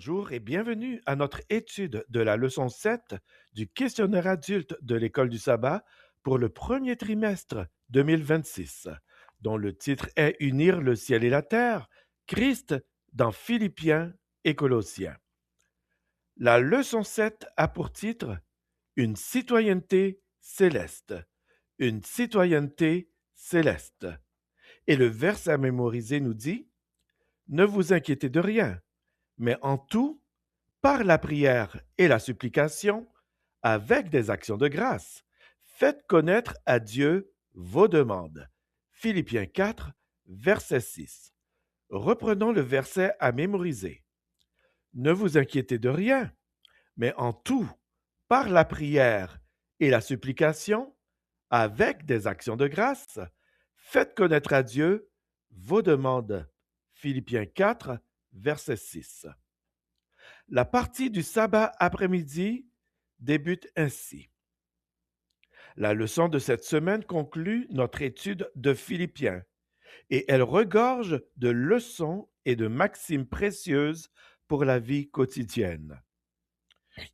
Bonjour et bienvenue à notre étude de la leçon 7 du questionnaire adulte de l'École du sabbat pour le premier trimestre 2026, dont le titre est Unir le ciel et la terre, Christ dans Philippiens et Colossiens. La leçon 7 a pour titre Une citoyenneté céleste. Une citoyenneté céleste. Et le verset à mémoriser nous dit Ne vous inquiétez de rien, mais en tout, par la prière et la supplication, avec des actions de grâce, faites connaître à Dieu vos demandes. Philippiens 4, verset 6. Reprenons le verset à mémoriser. Ne vous inquiétez de rien, mais en tout, par la prière et la supplication, avec des actions de grâce, faites connaître à Dieu vos demandes. Philippiens 4, verset 6. La partie du sabbat après-midi débute ainsi. La leçon de cette semaine conclut notre étude de Philippiens et elle regorge de leçons et de maximes précieuses pour la vie quotidienne.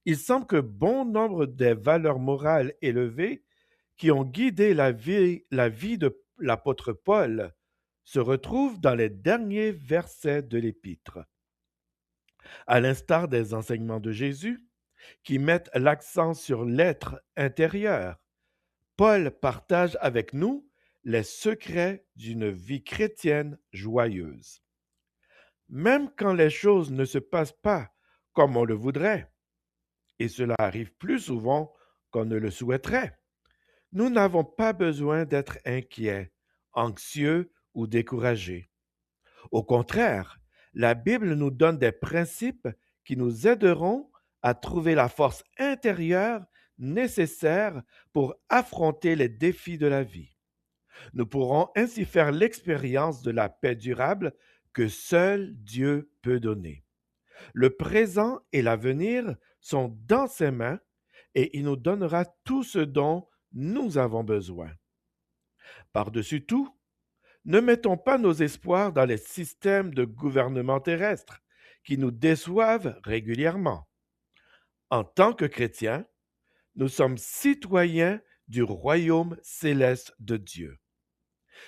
Il semble que bon nombre des valeurs morales élevées qui ont guidé la vie de l'apôtre Paul se retrouvent dans les derniers versets de l'épître. À l'instar des enseignements de Jésus, qui mettent l'accent sur l'être intérieur, Paul partage avec nous les secrets d'une vie chrétienne joyeuse. Même quand les choses ne se passent pas comme on le voudrait, et cela arrive plus souvent qu'on ne le souhaiterait, nous n'avons pas besoin d'être inquiets, anxieux ou découragés. Au contraire, la Bible nous donne des principes qui nous aideront à trouver la force intérieure nécessaire pour affronter les défis de la vie. Nous pourrons ainsi faire l'expérience de la paix durable que seul Dieu peut donner. Le présent et l'avenir sont dans ses mains et il nous donnera tout ce dont nous avons besoin. Par-dessus tout, ne mettons pas nos espoirs dans les systèmes de gouvernement terrestre qui nous déçoivent régulièrement. En tant que chrétiens, nous sommes citoyens du royaume céleste de Dieu.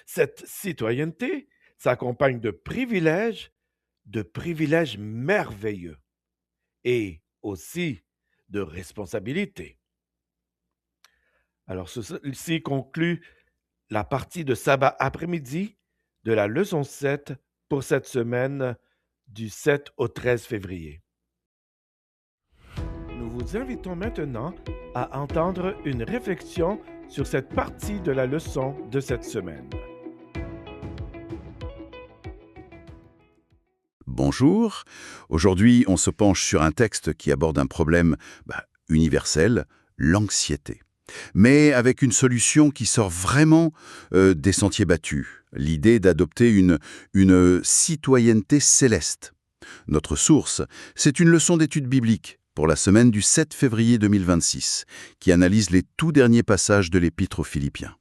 Cette citoyenneté s'accompagne de privilèges merveilleux et aussi de responsabilités. Alors, ceci conclut la partie de sabbat après-midi de la leçon 7 pour cette semaine du 7 au 13 février. Nous vous invitons maintenant à entendre une réflexion sur cette partie de la leçon de cette semaine. Bonjour, aujourd'hui on se penche sur un texte qui aborde un problème universel, l'anxiété. Mais avec une solution qui sort vraiment des sentiers battus, l'idée d'adopter une citoyenneté céleste. Notre source, c'est une leçon d'étude biblique pour la semaine du 7 février 2026, qui analyse les tout derniers passages de l'Épître aux Philippiens.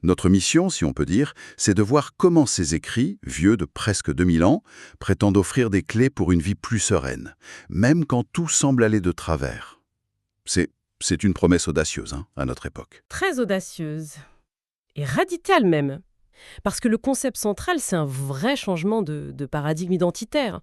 Notre mission, si on peut dire, c'est de voir comment ces écrits, vieux de presque 2000 ans, prétendent offrir des clés pour une vie plus sereine, même quand tout semble aller de travers. C'est une promesse audacieuse, à notre époque. Très audacieuse. Et radicale même. Parce que le concept central, c'est un vrai changement de paradigme identitaire.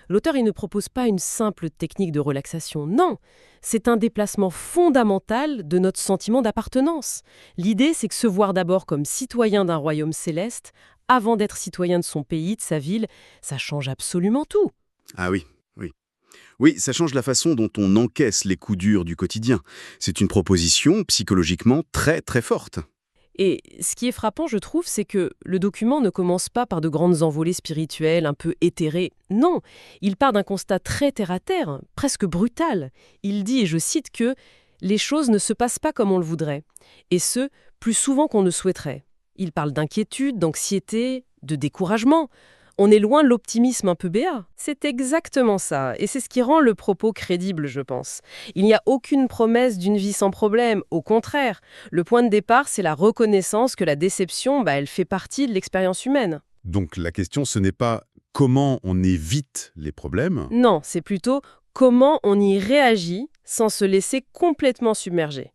L'auteur, il ne propose pas une simple technique de relaxation. Non, c'est un déplacement fondamental de notre sentiment d'appartenance. L'idée, c'est que se voir d'abord comme citoyen d'un royaume céleste, avant d'être citoyen de son pays, de sa ville, ça change absolument tout. Ah oui. Oui, ça change la façon dont on encaisse les coups durs du quotidien. C'est une proposition psychologiquement très très forte. Et ce qui est frappant, je trouve, c'est que le document ne commence pas par de grandes envolées spirituelles un peu éthérées. Non, il part d'un constat très terre-à-terre, presque brutal. Il dit, et je cite, que « les choses ne se passent pas comme on le voudrait, et ce, plus souvent qu'on ne souhaiterait ». Il parle d'inquiétude, d'anxiété, de découragement. On est loin de l'optimisme un peu béat. C'est exactement ça, et c'est ce qui rend le propos crédible, je pense. Il n'y a aucune promesse d'une vie sans problème, au contraire. Le point de départ, c'est la reconnaissance que la déception, elle fait partie de l'expérience humaine. Donc la question, ce n'est pas comment on évite les problèmes. Non, c'est plutôt comment on y réagit sans se laisser complètement submerger.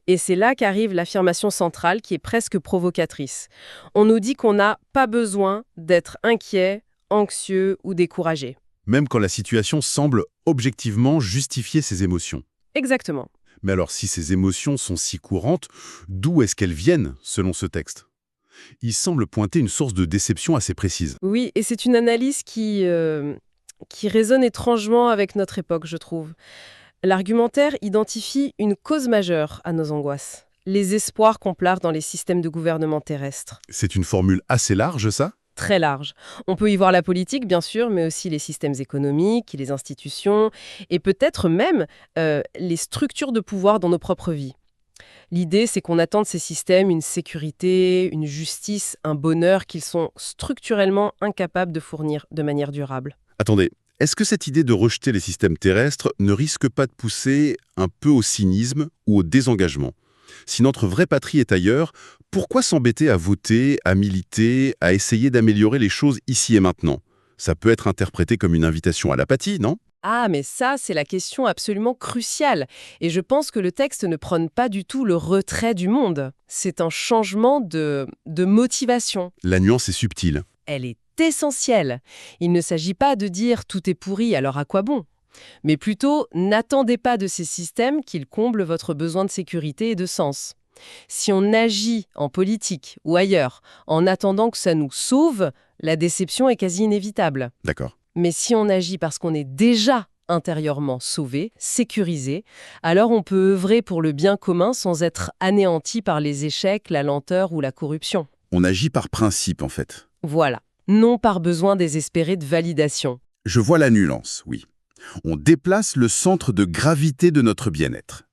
Et c'est là qu'arrive l'affirmation centrale qui est presque provocatrice. On nous dit qu'on n'a pas besoin d'être inquiet, anxieux ou découragé. Même quand la situation semble objectivement justifier ses émotions. Exactement. Mais alors, si ces émotions sont si courantes, d'où est-ce qu'elles viennent, selon ce texte? Il semble pointer une source de déception assez précise. Oui, et c'est une analyse qui résonne étrangement avec notre époque, je trouve. L'argumentaire identifie une cause majeure à nos angoisses. Les espoirs qu'on place dans les systèmes de gouvernement terrestre. C'est une formule assez large, ça? Très large. On peut y voir la politique, bien sûr, mais aussi les systèmes économiques, les institutions, et peut-être même les structures de pouvoir dans nos propres vies. L'idée, c'est qu'on attend de ces systèmes une sécurité, une justice, un bonheur qu'ils sont structurellement incapables de fournir de manière durable. Attendez, est-ce que cette idée de rejeter les systèmes terrestres ne risque pas de pousser un peu au cynisme ou au désengagement? Si notre vraie patrie est ailleurs, pourquoi s'embêter à voter, à militer, à essayer d'améliorer les choses ici et maintenant? Ça peut être interprété comme une invitation à l'apathie, non? Ah, mais ça, c'est la question absolument cruciale. Et je pense que le texte ne prône pas du tout le retrait du monde. C'est un changement de motivation. La nuance est subtile. Elle est essentielle. Il ne s'agit pas de dire « tout est pourri, alors à quoi bon ?» mais plutôt « n'attendez pas de ces systèmes qu'ils comblent votre besoin de sécurité et de sens ». Si on agit en politique ou ailleurs en attendant que ça nous sauve, la déception est quasi inévitable. D'accord. Mais si on agit parce qu'on est déjà intérieurement sauvé, sécurisé, alors on peut œuvrer pour le bien commun sans être anéanti par les échecs, la lenteur ou la corruption. On agit par principe, en fait. Voilà, non par besoin désespéré de validation. Je vois la nuance, oui. On déplace le centre de gravité de notre bien-être.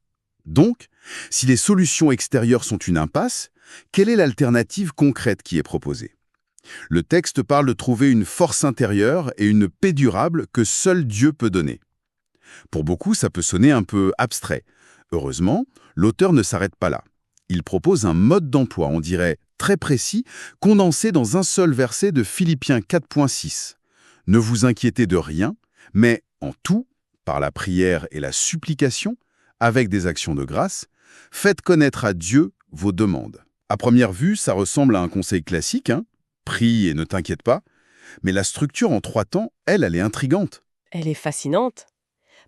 Donc, si les solutions extérieures sont une impasse, quelle est l'alternative concrète qui est proposée? Le texte parle de trouver une force intérieure et une paix durable que seul Dieu peut donner. Pour beaucoup, ça peut sonner un peu abstrait. Heureusement, l'auteur ne s'arrête pas là. Il propose un mode d'emploi, on dirait très précis, condensé dans un seul verset de Philippiens 4.6. Ne vous inquiétez de rien, mais en tout, par la prière et la supplication, avec des actions de grâce, faites connaître à Dieu vos demandes. À première vue, ça ressemble à un conseil classique, hein? Prie et ne t'inquiète pas. Mais la structure en 3 temps, elle est intrigante. Elle est fascinante,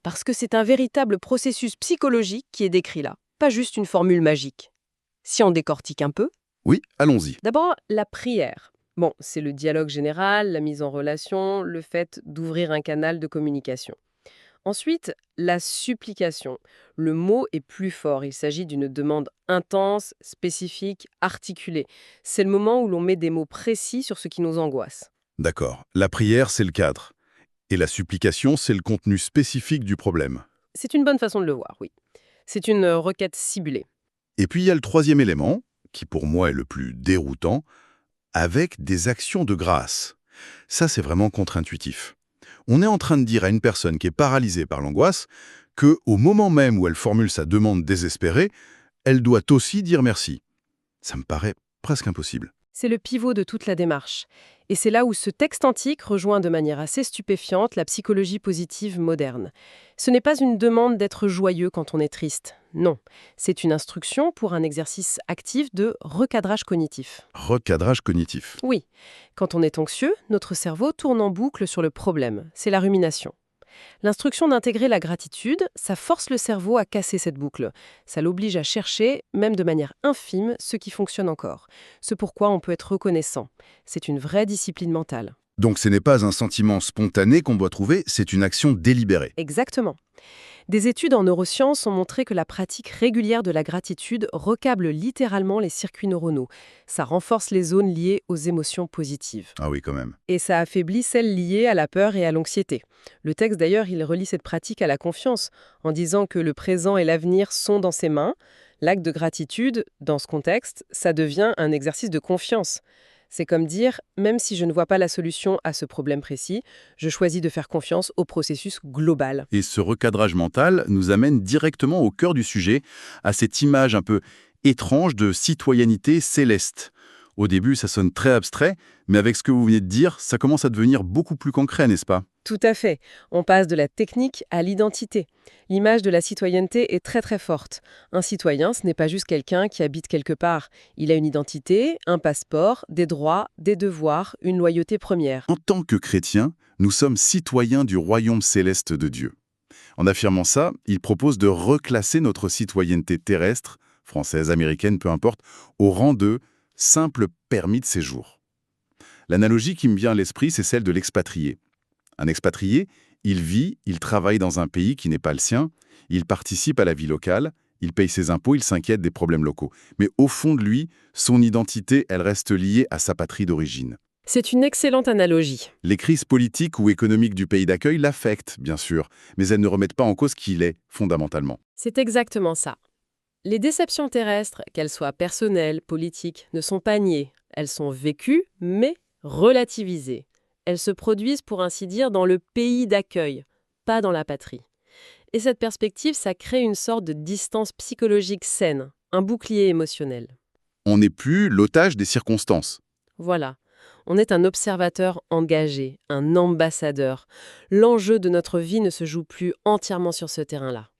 parce que c'est un véritable processus psychologique qui est décrit là, pas juste une formule magique. Si on décortique un peu, Oui, allons-y. d'abord, la prière. Bon, c'est le dialogue général, la mise en relation, le fait d'ouvrir un canal de communication. Ensuite, la supplication. Le mot est plus fort. Il s'agit d'une demande intense, spécifique, articulée. C'est le moment où l'on met des mots précis sur ce qui nous angoisse. D'accord. La prière, c'est le cadre. Et la supplication, c'est le contenu spécifique du problème. C'est une bonne façon de le voir, oui. C'est une requête ciblée. Et puis il y a le 3e élément, qui pour moi est le plus déroutant, avec des actions de grâce. Ça, c'est vraiment contre-intuitif. On est en train de dire à une personne qui est paralysée par l'angoisse que, au moment même où elle formule sa demande désespérée, elle doit aussi dire merci. Ça me paraît presque impossible. C'est le pivot de toute la démarche. Et c'est là où ce texte antique rejoint de manière assez stupéfiante la psychologie positive moderne. Ce n'est pas une demande d'être joyeux quand on est triste. Non, c'est une instruction pour un exercice actif de recadrage cognitif. Recadrage cognitif. Oui, quand on est anxieux, notre cerveau tourne en boucle sur le problème. C'est la rumination. L'instruction d'intégrer la gratitude, ça force le cerveau à casser cette boucle. Ça l'oblige à chercher, même de manière infime, ce qui fonctionne encore. Ce pourquoi on peut être reconnaissant. C'est une vraie discipline mentale. Donc ce n'est pas un sentiment spontané qu'on doit trouver, c'est une action délibérée. Exactement. Des études en neurosciences ont montré que la pratique régulière de la gratitude recable littéralement les circuits neuronaux. Ça renforce les zones liées aux émotions positives. Ah oui, quand même. Et ça affaiblit celles liées à la peur et à l'anxiété. Le texte, d'ailleurs, il relie cette pratique à la confiance, en disant que le présent et l'avenir sont dans ses mains. L'acte de gratitude, dans ce contexte, ça devient un exercice de confiance. C'est comme dire, même si je ne vois pas la solution à ce problème précis, je choisis de faire confiance au processus global. Et ce recadrage mental nous amène directement au cœur du sujet, à cette image un peu étrange de citoyenneté céleste. Au début, ça sonne très abstrait, mais avec ce que vous venez de dire, ça commence à devenir beaucoup plus concret, n'est-ce pas? Tout à fait. On passe de la technique à l'identité. L'image de la citoyenneté est très très forte. Un citoyen, ce n'est pas juste quelqu'un qui habite quelque part. Il a une identité, un passeport, des droits, des devoirs, une loyauté première. En tant que chrétiens, nous sommes citoyens du royaume céleste de Dieu. En affirmant ça, il propose de reclasser notre citoyenneté terrestre, française, américaine, peu importe, au rang de simple permis de séjour. L'analogie qui me vient à l'esprit, c'est celle de l'expatrié. Un expatrié, il vit, il travaille dans un pays qui n'est pas le sien, il participe à la vie locale, il paye ses impôts, il s'inquiète des problèmes locaux. Mais au fond de lui, son identité, elle reste liée à sa patrie d'origine. C'est une excellente analogie. Les crises politiques ou économiques du pays d'accueil l'affectent, bien sûr, mais elles ne remettent pas en cause qui il est, fondamentalement. C'est exactement ça. Les déceptions terrestres, qu'elles soient personnelles, politiques, ne sont pas niées. Elles sont vécues, mais relativisées. Elles se produisent, pour ainsi dire, dans le pays d'accueil, pas dans la patrie. Et cette perspective, ça crée une sorte de distance psychologique saine, un bouclier émotionnel. On n'est plus l'otage des circonstances. Voilà. On est un observateur engagé, un ambassadeur. L'enjeu de notre vie ne se joue plus entièrement sur ce terrain-là.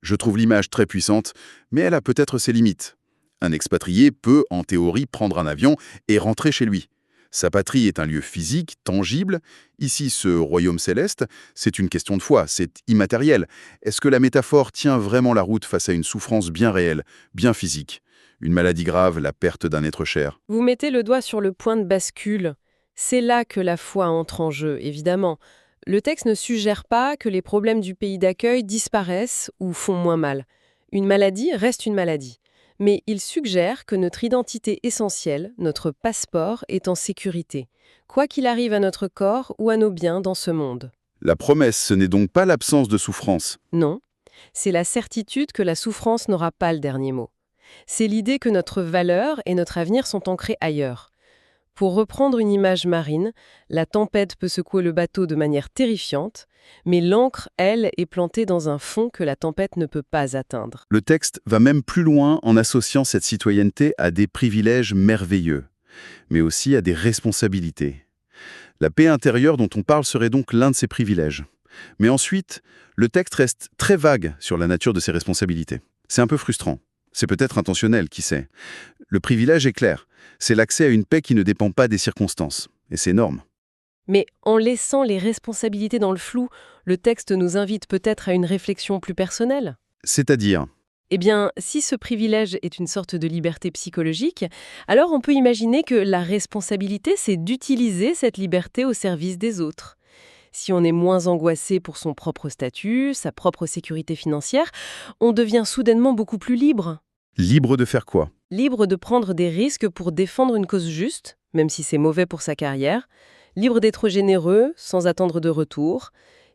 Je trouve l'image très puissante, mais elle a peut-être ses limites. Un expatrié peut, en théorie, prendre un avion et rentrer chez lui. Sa patrie est un lieu physique, tangible. Ici, ce royaume céleste, c'est une question de foi, c'est immatériel. Est-ce que la métaphore tient vraiment la route face à une souffrance bien réelle, bien physique? Une maladie grave, la perte d'un être cher. Vous mettez le doigt sur le point de bascule. C'est là que la foi entre en jeu, évidemment. Le texte ne suggère pas que les problèmes du pays d'accueil disparaissent ou font moins mal. Une maladie reste une maladie. Mais il suggère que notre identité essentielle, notre passeport, est en sécurité, quoi qu'il arrive à notre corps ou à nos biens dans ce monde. La promesse, ce n'est donc pas l'absence de souffrance. Non, c'est la certitude que la souffrance n'aura pas le dernier mot. C'est l'idée que notre valeur et notre avenir sont ancrés ailleurs. Pour reprendre une image marine, la tempête peut secouer le bateau de manière terrifiante, mais l'ancre, elle, est plantée dans un fond que la tempête ne peut pas atteindre. Le texte va même plus loin en associant cette citoyenneté à des privilèges merveilleux, mais aussi à des responsabilités. La paix intérieure dont on parle serait donc l'un de ces privilèges. Mais ensuite, le texte reste très vague sur la nature de ces responsabilités. C'est un peu frustrant. C'est peut-être intentionnel, qui sait. Le privilège est clair. C'est l'accès à une paix qui ne dépend pas des circonstances. Et c'est énorme. Mais en laissant les responsabilités dans le flou, le texte nous invite peut-être à une réflexion plus personnelle. C'est-à-dire, Eh bien, si ce privilège est une sorte de liberté psychologique, alors on peut imaginer que la responsabilité, c'est d'utiliser cette liberté au service des autres. Si on est moins angoissé pour son propre statut, sa propre sécurité financière, on devient soudainement beaucoup plus libre. libre de faire quoi? Libre de prendre des risques pour défendre une cause juste, même si c'est mauvais pour sa carrière. Libre d'être généreux, sans attendre de retour.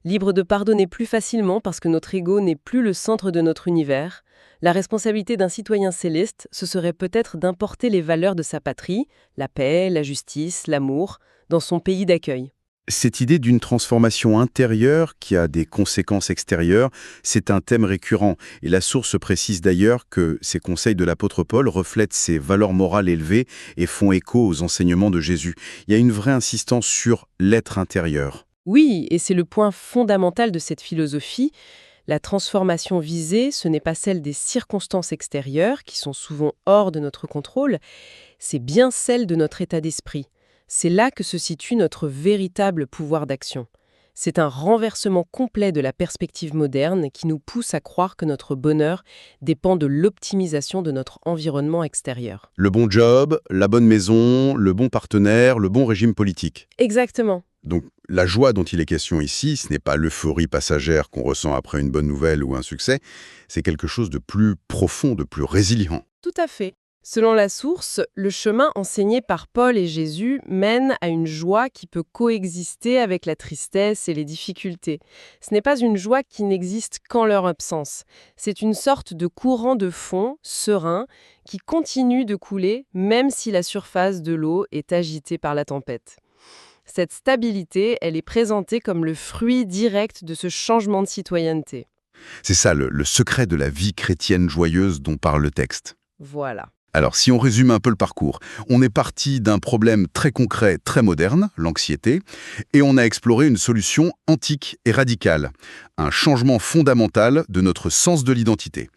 Libre de pardonner plus facilement parce que notre ego n'est plus le centre de notre univers. La responsabilité d'un citoyen céleste, ce serait peut-être d'importer les valeurs de sa patrie, la paix, la justice, l'amour, dans son pays d'accueil. Cette idée d'une transformation intérieure qui a des conséquences extérieures, c'est un thème récurrent. Et la source précise d'ailleurs que ces conseils de l'apôtre Paul reflètent ses valeurs morales élevées et font écho aux enseignements de Jésus. Il y a une vraie insistance sur l'être intérieur. Oui, et c'est le point fondamental de cette philosophie. La transformation visée, ce n'est pas celle des circonstances extérieures, qui sont souvent hors de notre contrôle, c'est bien celle de notre état d'esprit. C'est là que se situe notre véritable pouvoir d'action. C'est un renversement complet de la perspective moderne qui nous pousse à croire que notre bonheur dépend de l'optimisation de notre environnement extérieur. Le bon job, la bonne maison, le bon partenaire, le bon régime politique. Exactement. Donc la joie dont il est question ici, ce n'est pas l'euphorie passagère qu'on ressent après une bonne nouvelle ou un succès, c'est quelque chose de plus profond, de plus résilient. Tout à fait. Selon la source, le chemin enseigné par Paul et Jésus mène à une joie qui peut coexister avec la tristesse et les difficultés. Ce n'est pas une joie qui n'existe qu'en leur absence. C'est une sorte de courant de fond, serein, qui continue de couler même si la surface de l'eau est agitée par la tempête. Cette stabilité, elle est présentée comme le fruit direct de ce changement de citoyenneté. C'est ça le secret de la vie chrétienne joyeuse dont parle le texte. Voilà. Alors, si on résume un peu le parcours, on est parti d'un problème très concret, très moderne, l'anxiété, et on a exploré une solution antique et radicale, un changement fondamental de notre sens de l'identité.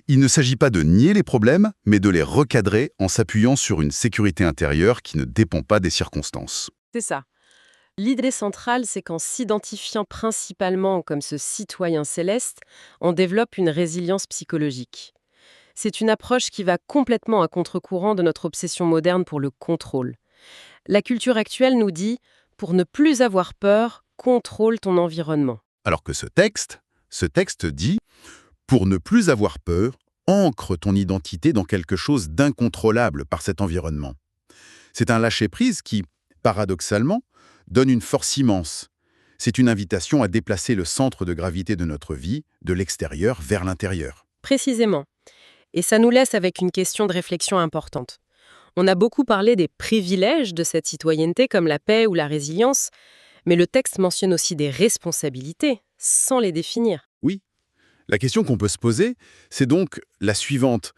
Il ne s'agit pas de nier les problèmes, mais de les recadrer en s'appuyant sur une sécurité intérieure qui ne dépend pas des circonstances. C'est ça. L'idée centrale, c'est qu'en s'identifiant principalement comme ce citoyen céleste, on développe une résilience psychologique. C'est une approche qui va complètement à contre-courant de notre obsession moderne pour le contrôle. La culture actuelle nous dit, pour ne plus avoir peur, contrôle ton environnement. Alors que ce texte dit, pour ne plus avoir peur, ancre ton identité dans quelque chose d'incontrôlable par cet environnement. C'est un lâcher-prise qui, paradoxalement, donne une force immense. C'est une invitation à déplacer le centre de gravité de notre vie, de l'extérieur vers l'intérieur. Précisément. Et ça nous laisse avec une question de réflexion importante. On a beaucoup parlé des privilèges de cette citoyenneté comme la paix ou la résilience, mais le texte mentionne aussi des responsabilités, sans les définir. Oui, la question qu'on peut se poser, c'est donc la suivante.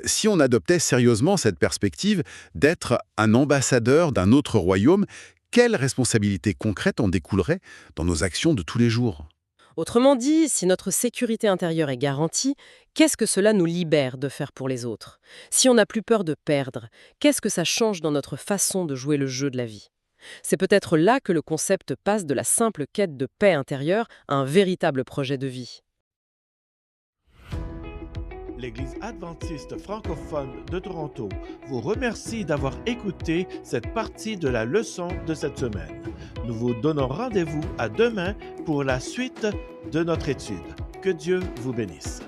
Si on adoptait sérieusement cette perspective d'être un ambassadeur d'un autre royaume, quelles responsabilités concrètes en découleraient dans nos actions de tous les jours ? Autrement dit, si notre sécurité intérieure est garantie, qu'est-ce que cela nous libère de faire pour les autres ? Si on n'a plus peur de perdre, qu'est-ce que ça change dans notre façon de jouer le jeu de la vie ? C'est peut-être là que le concept passe de la simple quête de paix intérieure à un véritable projet de vie. L'Église adventiste francophone de Toronto vous remercie d'avoir écouté cette partie de la leçon de cette semaine. Nous vous donnons rendez-vous à demain pour la suite de notre étude. Que Dieu vous bénisse.